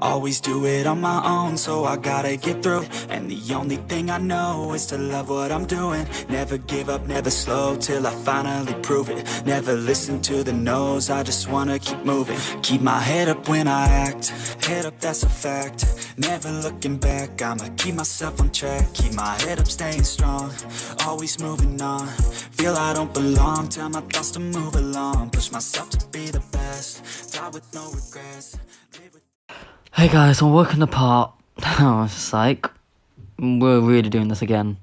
Always do it on my own, so I gotta get through it. And the only thing I know is to love what I'm doing. Never give up, never slow, till I finally prove it. Never listen to the no's, I just wanna keep moving. Keep my head up when I act, head up, that's a fact. Never looking back, I'ma keep myself on track. Keep my head up, staying strong, always moving on. Feel I don't belong, tell my thoughts to move along. Push myself to be the best, die with no regrets. Hey guys, I'm working the part. Psych. We're really doing this again.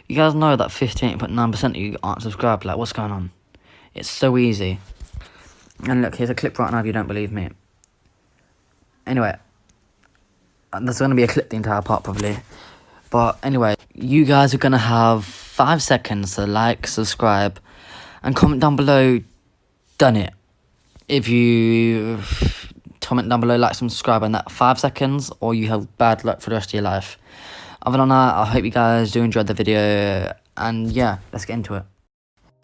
You guys know that 58.9% of you aren't subscribed. Like, what's going on? It's so easy. And look, here's a clip right now if you don't believe me. Anyway, there's going to be a clip the entire part probably. But anyway, you guys are going to have 5 seconds to like, subscribe, and comment down below, done it. If you comment down below, like, subscribe in that 5 seconds, or you have bad luck for the rest of your life. Other than that, I hope you guys do enjoy the video, and yeah, let's get into it.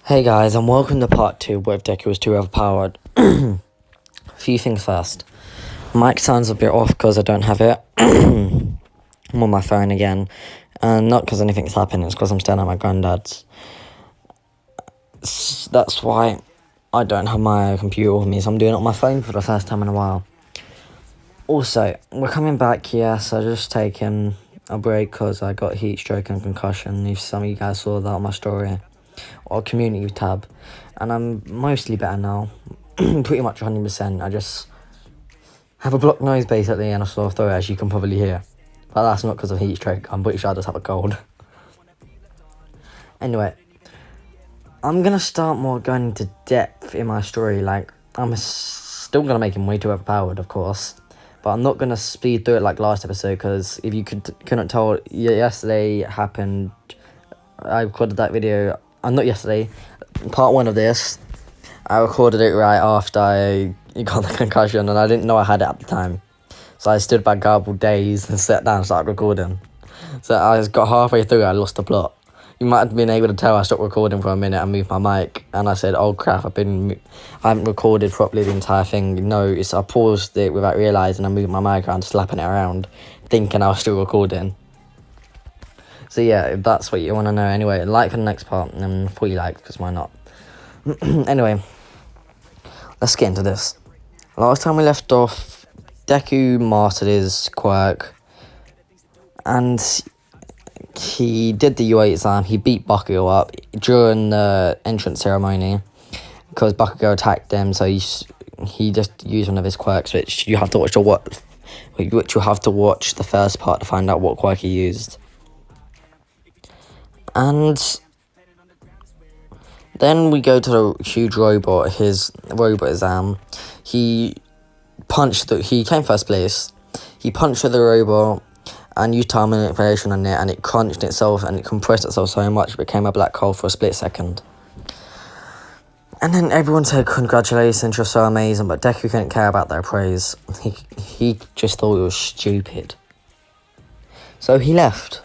Hey guys, and welcome to part 2, what if Deku was too overpowered. A few things first. Mic sounds a bit off because I don't have it. I'm on my phone again, and not because anything's happened, it's because I'm staying at my granddad's. That's why I don't have my computer with me, so I'm doing it on my phone for the first time in a while. Also, we're coming back here, so just taking a break because I got heat stroke and concussion. If some of you guys saw that on my story or community tab, and I'm mostly better now, pretty much 100%. I just have a blocked nose basically and a sore throat, as you can probably hear. But that's not because of heat stroke. I'm pretty sure I just have a cold. Anyway, I'm gonna start more going into depth in my story. Like, I'm still gonna make him way too overpowered, of course, but I'm not gonna speed through it like last episode, because if you couldn't tell, yesterday happened. I recorded that video. Not yesterday. Part 1 of this, I recorded it right after I got the concussion, and I didn't know I had it at the time. So I stood back garbled days and sat down and started recording. So I just got halfway through, I lost the plot. You might have been able to tell I stopped recording for a minute and moved my mic, and I said, oh crap, I haven't recorded properly the entire thing. No, I paused it without realising I moved my mic around, slapping it around, thinking I was still recording. So yeah, if that's what you want to know. Anyway, like for the next part, and 40 likes, because why not? Anyway, let's get into this. Last time we left off, Deku mastered his quirk, and he did the UA exam. He beat Bakugo up during the entrance ceremony because Bakugo attacked him, so he just used one of his quirks, which you have to watch the first part to find out what quirk he used. And then we go to the huge robot, his robot exam. He came first place. He punched through the robot and used time manipulation on it, and it crunched itself and it compressed itself so much it became a black hole for a split second. And then everyone said, congratulations, you're so amazing, but Deku couldn't care about their praise. He just thought it was stupid. So he left.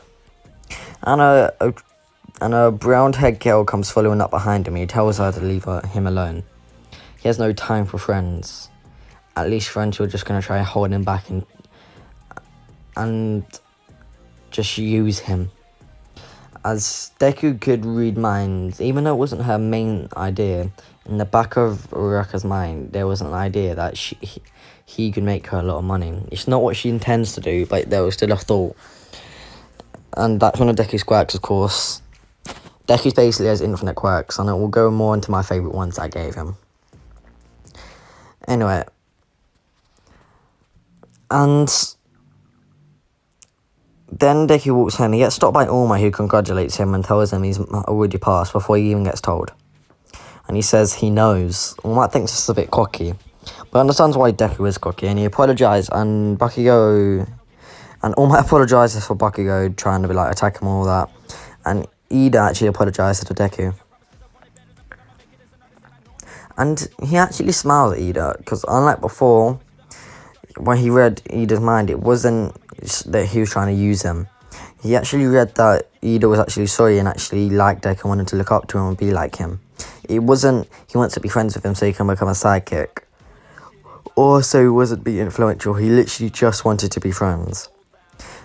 And a brown-haired girl comes following up behind him. He tells her to leave him alone. He has no time for friends. At least friends who are just going to try and hold him back and just use him. As Deku could read minds, even though it wasn't her main idea, in the back of Uraka's mind, there was an idea that he could make her a lot of money. It's not what she intends to do, but there was still a thought. And that's one of Deku's quirks, of course. Deku basically has infinite quirks, and it will go more into my favourite ones I gave him. Anyway. And then Deku walks home. He gets stopped by Orma, who congratulates him and tells him he's already passed before he even gets told. And he says he knows. Orma thinks it's a bit cocky, but understands why Deku is cocky, and he apologises, and Bakugo... And Orma apologises for Bakugo trying to attack him and all that. And Ida actually apologises to Deku. And he actually smiles at Ida, because unlike before, when he read Ida's mind, it wasn't that he was trying to use him. He actually read that Ida was actually sorry and actually liked Deku and wanted to look up to him and be like him. It wasn't he wants to be friends with him so he can become a sidekick. also wasn't being influential, he literally just wanted to be friends.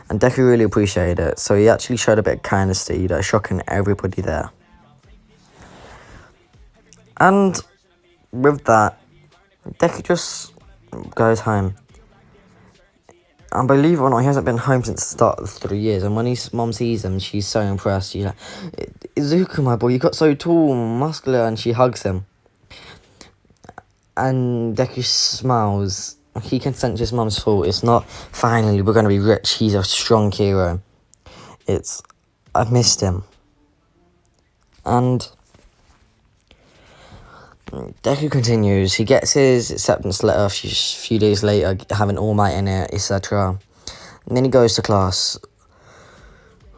And Deku really appreciated it, so he actually showed a bit of kindness to Ida, shocking everybody there. And with that, Deku just goes home. And believe it or not, he hasn't been home since the start of the 3 years. And when his mum sees him, she's so impressed. She's like, Izuku, my boy, you got so tall and muscular. And she hugs him. And Deku smiles. He can sense his mum's fault. It's not, finally, we're going to be rich. He's a strong hero. It's, I've missed him. And Deku continues. He gets his acceptance letter a few days later, having All Might in it, etc. And then he goes to class.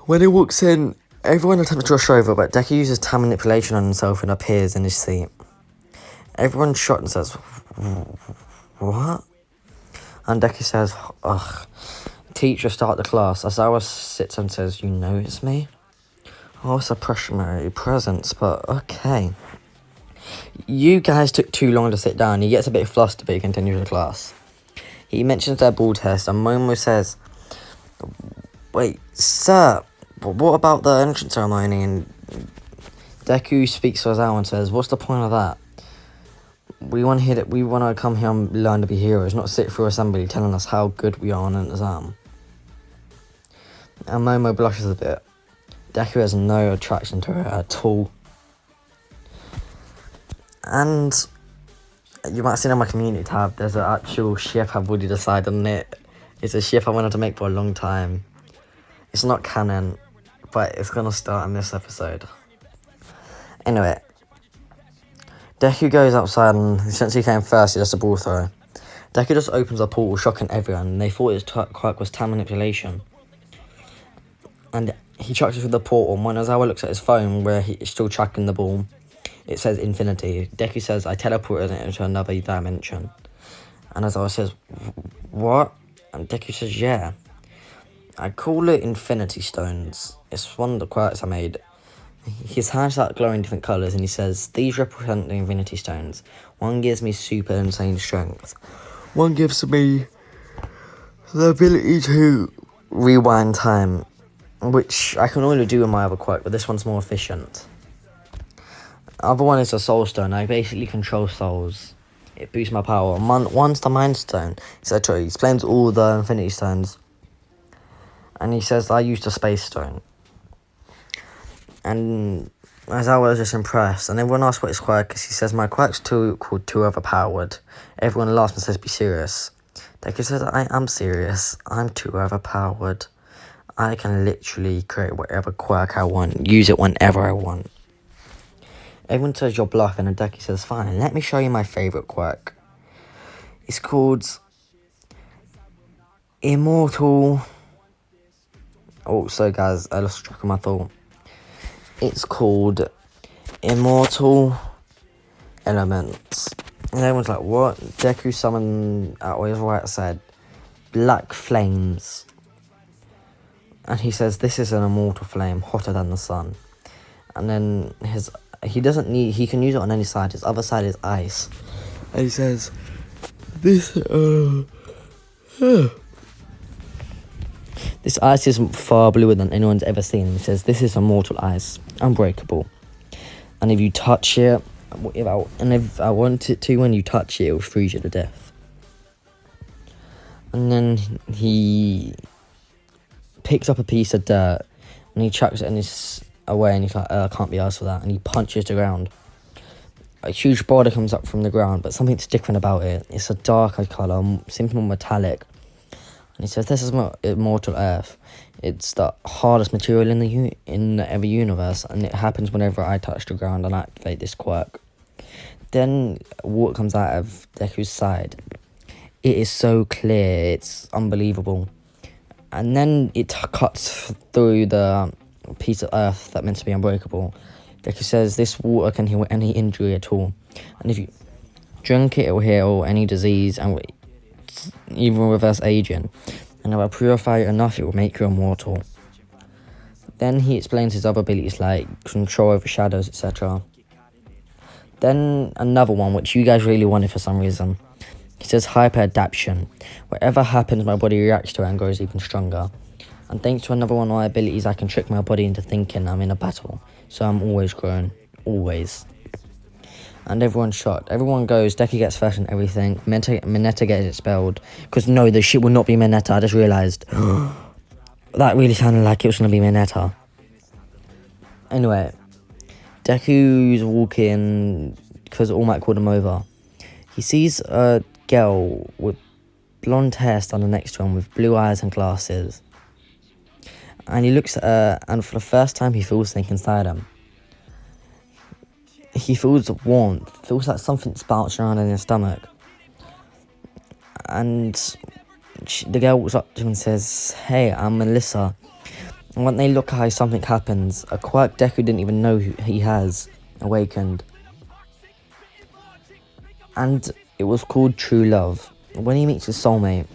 When he walks in, everyone attempts to rush over, but Deku uses time manipulation on himself and appears in his seat. Everyone's shocked and says, "What?" And Deku says, "Ugh." Teacher, start the class. Azawa sits and says, "You notice me?" "Oh, it's a primary presence, but okay. You guys took too long to sit down." He gets a bit flustered, but he continues the class. He mentions their ball test, and Momo says, "Wait, sir, what about the entrance ceremony?" And Deku speaks to Azawa and says, "What's the point of that? We want to come here and learn to be heroes, not sit through assembly telling us how good we are on an exam." And Momo blushes a bit. Deku has no attraction to her at all. And you might have seen on my community tab, there's an actual ship I've already decided on it. It's a ship I wanted to make for a long time. It's not canon, but it's going to start in this episode. Anyway, Deku goes outside and since he came first, he does a ball throw. Deku just opens a portal, shocking everyone, and they thought his quirk was time manipulation. And he chucks it through the portal, and when Ozawa looks at his phone where he's still tracking the ball, it says infinity. Deku says, "I teleported it into another dimension." And Ozawa says, "What?" And Deku says, "Yeah. I call it infinity stones. It's one of the quirks I made." His hands start glowing different colours and he says, "These represent the infinity stones. One gives me super insane strength. One gives me the ability to rewind time, which I can only do with my other quirk, but this one's more efficient. The other one is a soul stone. I basically control souls. It boosts my power. One's the mind stone, etc." He explains all the infinity stones. And he says, "I used a space stone." And Aizawa is just impressed. And everyone asks what his quirk is. He says, "My quirk's called too overpowered." Everyone laughs and says, "Be serious." Deku says, "I am serious. I'm too overpowered. I can literally create whatever quirk I want, use it whenever I want." Everyone says, "You're bluffing," and Deku says, "Fine, let me show you my favourite quirk. It's called Immortal..." Oh, so guys, I lost track of my thought. It's called Immortal Elements. And everyone's like, "What?" Deku summoned at his right side black flames. And he says, "This is an immortal flame, hotter than the sun." And then he can use it on any side. His other side is ice. And he says, This ice is far bluer than anyone's ever seen." He says, "This is immortal ice, unbreakable. And if you touch it, if I want it to, when you touch it, it will freeze you to death." And then he picks up a piece of dirt and he chucks it away, and he's like, "I can't be asked for that." And he punches the ground. A huge boulder comes up from the ground, but something's different about it. It's a darker colour, seems more metallic. And he says, "This is immortal earth. It's the hardest material in the ever universe, and it happens whenever I touch the ground and activate this quirk." Then water comes out of Deku's side. It is so clear, it's unbelievable. And then it cuts through the piece of earth that meant to be unbreakable. Deku says, "This water can heal any injury at all. And if you drink it, it will heal any disease and even reverse aging. And if I purify it enough, it will make you immortal." Then he explains his other abilities like control over shadows, etc. Then another one, which you guys really wanted for some reason. He says hyper adaptation. Whatever happens, my body reacts to it and grows even stronger. And thanks to another one of my abilities, I can trick my body into thinking I'm in a battle. So I'm always growing. Always. And everyone's shocked. Everyone goes, Deku gets first and everything. Mineta gets expelled. Because no, the shit will not be Mineta. I just realised. That really sounded like it was going to be Mineta. Anyway. Deku's walking because All Might called him over. He sees a girl with blonde hair standing next to him with blue eyes and glasses. And he looks at her, and for the first time he feels something inside him. He feels warmth, feels like something's bouncing around in his stomach. And the girl walks up to him and says, "Hey, I'm Melissa." And when they look at how something happens, a quirk Deku didn't even know he has awakened. And it was called True Love. When he meets his soulmate,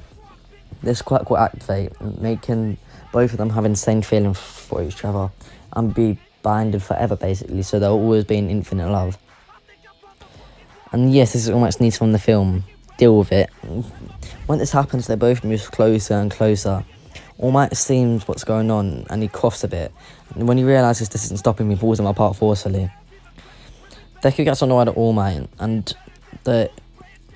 this quirk will activate, making both of them have insane feelings for each other and be binded forever, basically, so they'll always be in infinite love. And yes, this is All Might's niece from the film. Deal with it. When this happens, they both move closer and closer. All Might sees what's going on, and he coughs a bit. And when he realises this isn't stopping him, he pulls him apart forcefully. Deku gets on the way to All Might, and the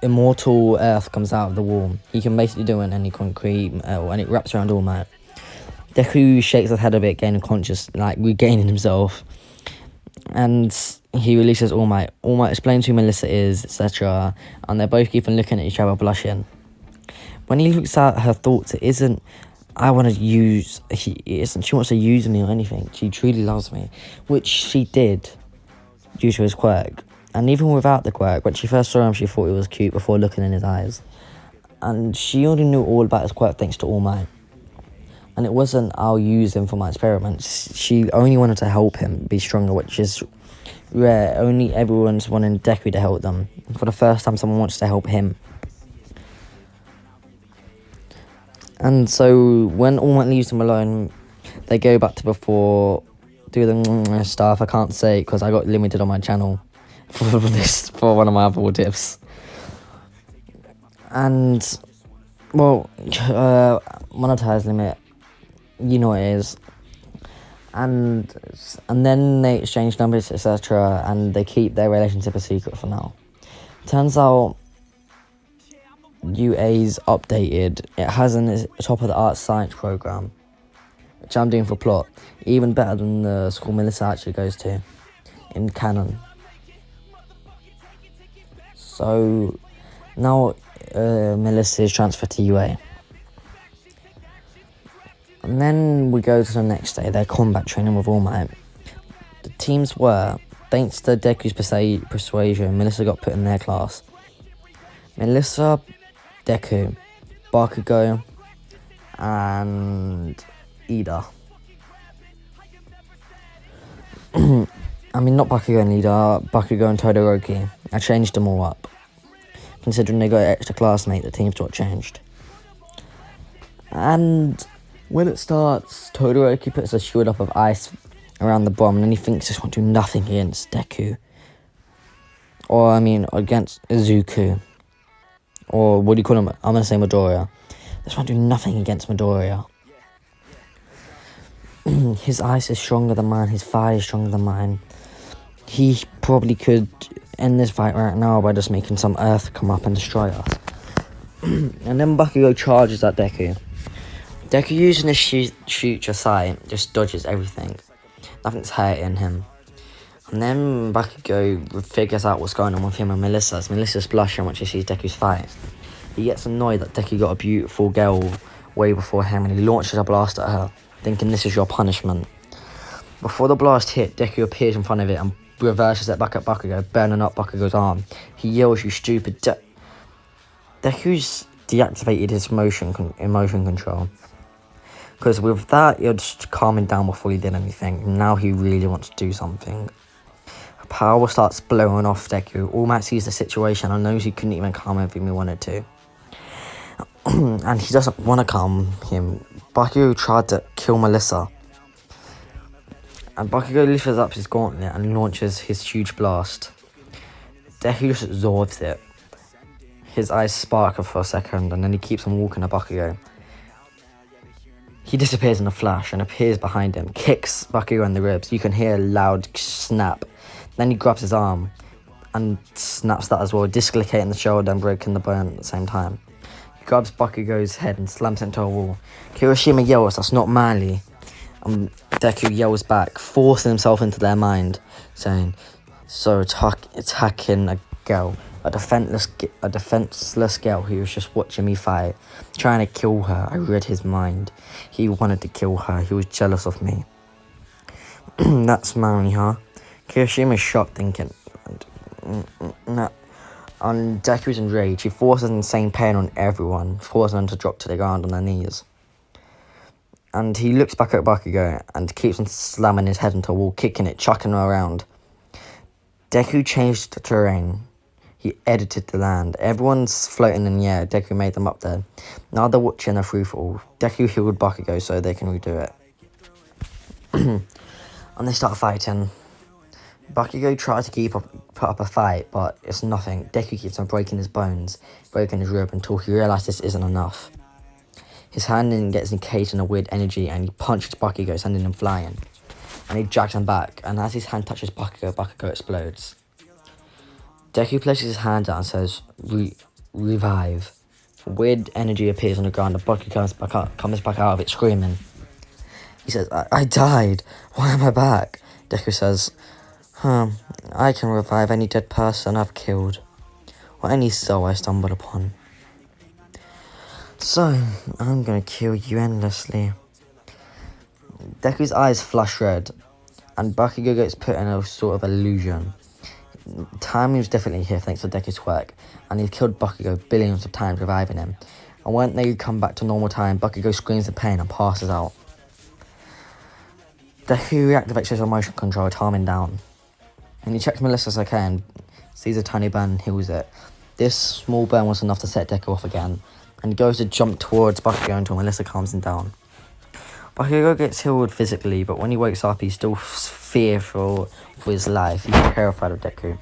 immortal earth comes out of the wall. He can basically do it in any concrete metal, and it wraps around All Might. Deku shakes his head a bit, gaining regaining himself. And he releases All Might. All Might explains who Melissa is, etc. And they both keep on looking at each other, blushing. When he looks at her thoughts, it isn't, she wants to use me or anything. She truly loves me. Which she did, due to his quirk. And even without the quirk, when she first saw him, she thought he was cute before looking in his eyes. And she already knew all about his quirk thanks to All Might. And it wasn't, I'll use him for my experiments. She only wanted to help him be stronger, which is rare. Only everyone's wanting Deku to help them. For the first time, someone wants to help him. And so, when All Might leaves him alone, they go back to before, do the stuff. I can't say it because I got limited on my channel for one of my other Whatifs. And, well, monetize limit. You know what it is. And then they exchange numbers, etc. And they keep their relationship a secret for now. Turns out UA's updated. It has a top of the art science program, which I'm doing for plot. Even better than the school Melissa actually goes to in canon. So now Melissa is transferred to UA. And then we go to the next day, their combat training with All Might. The teams were, thanks to Deku's persuasion, Melissa got put in their class. Melissa, Deku, Bakugo, and Ida. I mean, not Bakugo and Ida, Bakugo and Todoroki. I changed them all up. Considering they got an extra classmate, the teams got changed. And when it starts, Todoroki puts a shield up of ice around the bomb, and then he thinks this won't do nothing against Deku. Or, against Izuku. Or, what do you call him? I'm going to say Midoriya. This won't do nothing against Midoriya. His ice is stronger than mine, his fire is stronger than mine. He probably could end this fight right now by just making some earth come up and destroy us. And then Bakugo charges at Deku. Deku, using his future sight, just dodges everything. Nothing's hurting him. And then Bakugo figures out what's going on with him and Melissa. Melissa's blushing when she sees Deku's fight. He gets annoyed that Deku got a beautiful girl way before him, and he launches a blast at her, thinking this is your punishment. Before the blast hit, Deku appears in front of it and reverses it back at Bakugo, burning up Bakugo's arm. He yells, "You stupid Deku's deactivated his emotion control. Because with that, he was just calming down before he did anything. Now he really wants to do something. Power starts blowing off Deku. All Might sees the situation and knows he couldn't even calm him if he wanted to. And he doesn't want to calm him. Bakugo tried to kill Melissa. And Bakugo lifts up his gauntlet and launches his huge blast. Deku just absorbs it. His eyes sparkle for a second, and then he keeps on walking to Bakugo. He disappears in a flash and appears behind him, kicks Bakugo in the ribs. You can hear a loud snap. Then he grabs his arm and snaps that as well, dislocating the shoulder and breaking the bone at the same time. He grabs Bakugo's head and slams it into a wall. Kirishima yells, "That's not manly." And Deku yells back, forcing himself into their mind, saying, "So attacking a girl, a defenseless girl who was just watching me fight, trying to kill her. I read his mind. He wanted to kill her. He was jealous of me." That's manly, huh? Kirishima's shocked, thinking, no. And Deku's enraged. He forces insane pain on everyone, forcing them to drop to the ground on their knees. And he looks back at Bakugo and keeps on slamming his head into a wall, kicking it, chucking him around. Deku changed the terrain. He edited the land. Everyone's floating in the air. Deku made them up there. Now they're watching a free-for-all. Deku healed Bakugo so they can redo it. And they start fighting. Bakugo tries to put up a fight, but it's nothing. Deku keeps on breaking his bones, breaking his rib until he realizes this isn't enough. His hand then gets encased in a weird energy and he punches Bakugo, sending him flying. And he drags him back, and as his hand touches Bakugo, Bakugo explodes. Deku places his hand out and says, revive. Weird energy appears on the ground and Bakugo comes back out of it screaming. He says, I died. Why am I back? Deku says, I can revive any dead person I've killed, or any soul I stumbled upon. So, I'm gonna kill you endlessly. Deku's eyes flush red, and Bakugo gets put in a sort of illusion. Time moves differently here thanks to Deku's quirk, and he's killed Bakugo billions of times, reviving him. And when they come back to normal time, Bakugo screams in pain and passes out. Deku reactivates his emotion control, calming down. And he checks Melissa's okay and sees a tiny burn and heals it. This small burn was enough to set Deku off again, and he goes to jump towards Bakugo until Melissa calms him down. Bakugo gets healed physically, but when he wakes up, he's still fearful for his life. He's terrified of Deku.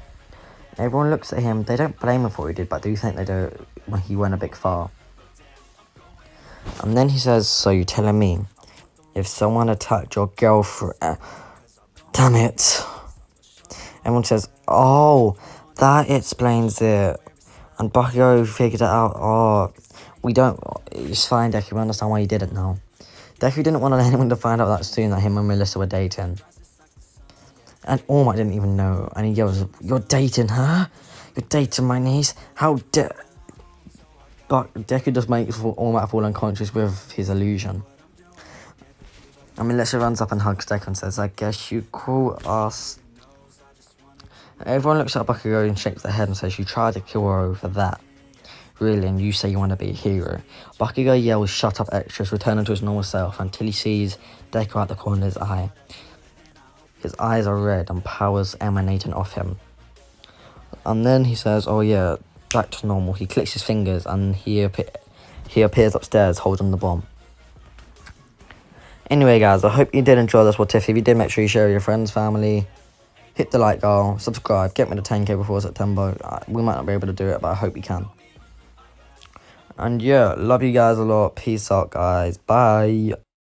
Everyone looks at him. They don't blame him for what he did, but do think they do when he went a bit far. And then he says, "So you're telling me, if someone attacked your girlfriend..." Damn it. Everyone says, "Oh, that explains it." And Bakugo figured it out. "Oh, we don't..." It's fine, Deku. We understand why you did it now. Deku didn't want anyone to find out that soon that him and Melissa were dating. And All Might didn't even know. And he yells, "You're dating her? You're dating my niece? How dare..." But Deku just makes All Might fall unconscious with his illusion. And Melissa runs up and hugs Deku and says, "I guess you call us..." Everyone looks at Bakugo and shakes their head and says, "You tried to kill her over that. Really, and you say you want to be a hero." Bakugo yells, "Shut up, extras," returning to his normal self until he sees Deku at the corner of his eye. His eyes are red and powers emanating off him. And then he says, "Oh yeah, back to normal." He clicks his fingers and he appears upstairs holding the bomb. Anyway guys, I hope you did enjoy this Whatif. If you did, make sure you share with your friends, family. Hit the like goal, subscribe, get me to 10k before September. We might not be able to do it, but I hope you can. And yeah, love you guys a lot. Peace out, guys. Bye.